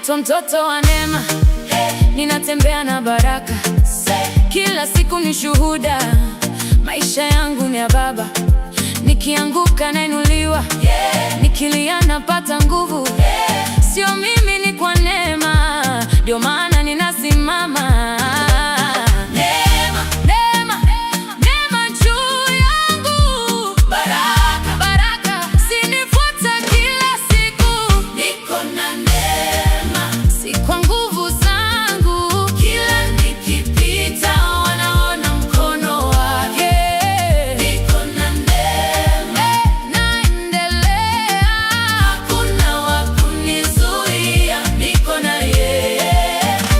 naitwa mtoto wa neema, ninatembea na baraka. Kila siku ni shuhuda, maisha yangu ni ya Baba. Nikianguka nainuliwa, nikilia napata nguvu. Sio mimi, ni kwa neema, ndio maana ninasimama.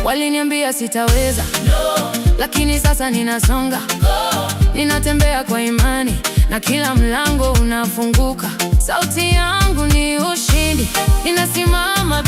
Waliniambia sitaweza, lakini sasa ninasonga. Ninatembea kwa imani na kila mlango unafunguka. Sauti yangu ni ushindi, ninasimama